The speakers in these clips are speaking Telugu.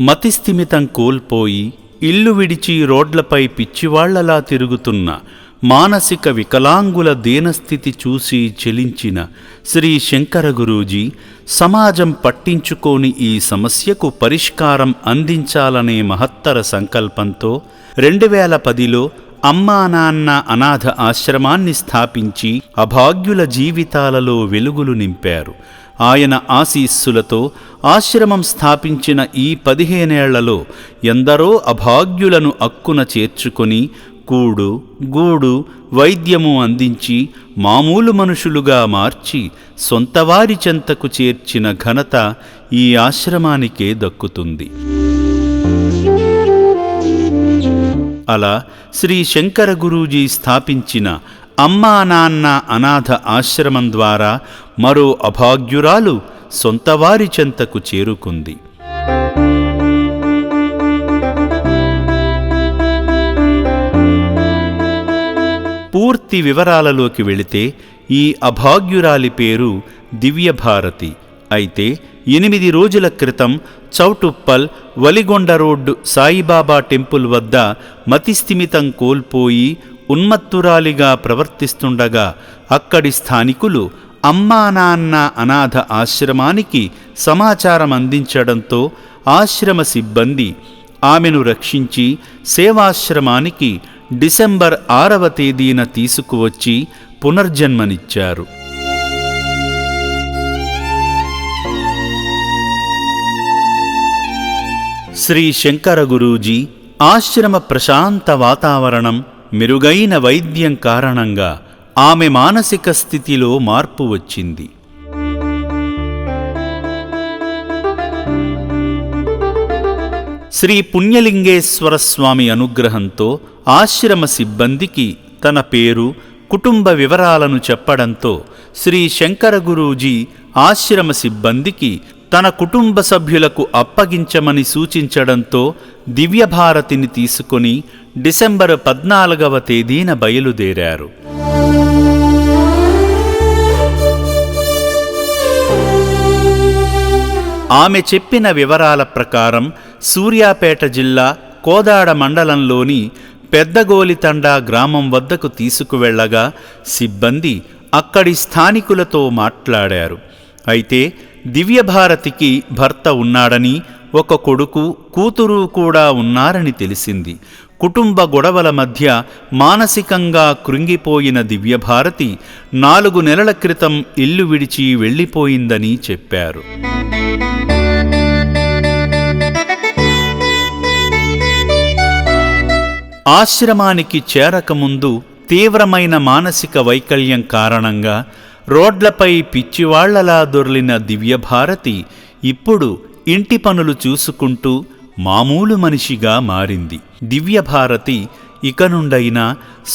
మతిస్థిమితం కోల్పోయి ఇల్లు విడిచి రోడ్లపై పిచ్చివాళ్లలా తిరుగుతున్న మానసిక వికలాంగుల దీనస్థితి చూసి చెలించిన శ్రీ శంకర గురూజీ సమాజం పట్టించుకోని ఈ సమస్యకు పరిష్కారం అందించాలనే మహత్తర సంకల్పంతో 2010లో అమ్మా నాన్న అనాథ ఆశ్రమాన్ని స్థాపించి అభాగ్యుల జీవితాలలో వెలుగులు నింపారు. ఆయన ఆశీస్సులతో ఆశ్రమం స్థాపించిన ఈ 15 ఏళ్లలో ఎందరో అభాగ్యులను అక్కున చేర్చుకొని కూడు గూడు వైద్యము అందించి మామూలు మనుషులుగా మార్చి సొంతవారి చెంతకు చేర్చిన ఘనత ఈ ఆశ్రమానికే దక్కుతుంది. అలా శ్రీ శంకర గురూజీ స్థాపించిన అమ్మా నాన్న అనాథ ఆశ్రమం ద్వారా మరో అభాగ్యురాలు సొంతవారి చెంతకు చేరుకుంది. పూర్తి వివరాలలోకి వెళితే ఈ అభాగ్యురాలి పేరు దివ్యభారతి. అయితే 8 రోజుల క్రితం చౌటుప్పల్ వలిగొండ రోడ్డు సాయిబాబా టెంపుల్ వద్ద మతిస్థిమితం కోల్పోయి ఉన్మత్తురాలిగా ప్రవర్తిస్తుండగా అక్కడి స్థానికులు అమ్మా నాన్న అనాథ ఆశ్రమానికి సమాచారం అందించడంతో ఆశ్రమ సిబ్బంది ఆమెను రక్షించి సేవాశ్రమానికి డిసెంబర్ 6వ తేదీన తీసుకువచ్చి పునర్జన్మనిచ్చారు. శ్రీ శంకర గురూజీ ఆశ్రమ ప్రశాంత వాతావరణం, మెరుగైన వైద్యం కారణంగా ఆమె మానసిక స్థితిలో మార్పు వచ్చింది. శ్రీ పుణ్యలింగేశ్వర స్వామి అనుగ్రహంతో ఆశ్రమ సిబ్బందికి తన పేరు, కుటుంబ వివరాలను చెప్పడంతో శ్రీ శంకర గురూజీ ఆశ్రమ సిబ్బందికి తన కుటుంబ సభ్యులకు అప్పగించమని సూచించడంతో దివ్యభారతిని తీసుకొని డిసెంబర్ 14వ తేదీన బయలుదేరారు. ఆమె చెప్పిన వివరాల ప్రకారం సూర్యాపేట జిల్లా కోదాడ మండలంలోని పెద్దగోలితండా గ్రామం వద్దకు తీసుకువెళ్లగా సిబ్బంది అక్కడి స్థానికులతో మాట్లాడారు. అయితే దివ్యభారతికి భర్త ఉన్నాడని, ఒక కొడుకు కూతురు కూడా ఉన్నారని తెలిసింది. కుటుంబ గొడవల మధ్య మానసికంగా కృంగిపోయిన దివ్యభారతి 4 నెలల క్రితం ఇల్లు విడిచి వెళ్ళిపోయిందని చెప్పారు. ఆశ్రమానికి చేరకముందు తీవ్రమైన మానసిక వైకల్యం కారణంగా రోడ్లపై పిచ్చివాళ్లలా దొర్లిన దివ్యభారతి ఇప్పుడు ఇంటి పనులు చూసుకుంటూ మామూలు మనిషిగా మారింది. దివ్యభారతి ఇక నుండైనా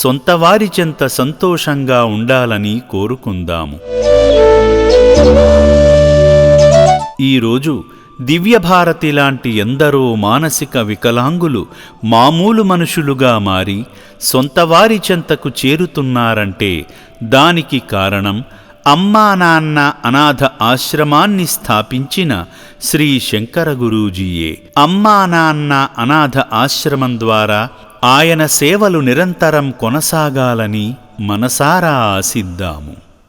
సొంతవారి చెంత సంతోషంగా ఉండాలని కోరుకుందాము. ఈరోజు దివ్యభారతి లాంటి ఎందరో మానసిక వికలాంగులు మామూలు మనుషులుగా మారి సొంతవారి చెంతకు చేరుతున్నారంటే దానికి కారణం అమ్మా నాన్న అనాథ ఆశ్రమాన్ని స్థాపించిన శ్రీ శంకర గురూజీయే. అమ్మా నాన్న అనాథ ఆశ్రమం ద్వారా ఆయన సేవలు నిరంతరం కొనసాగాలని మనసారా ఆశిద్దాము.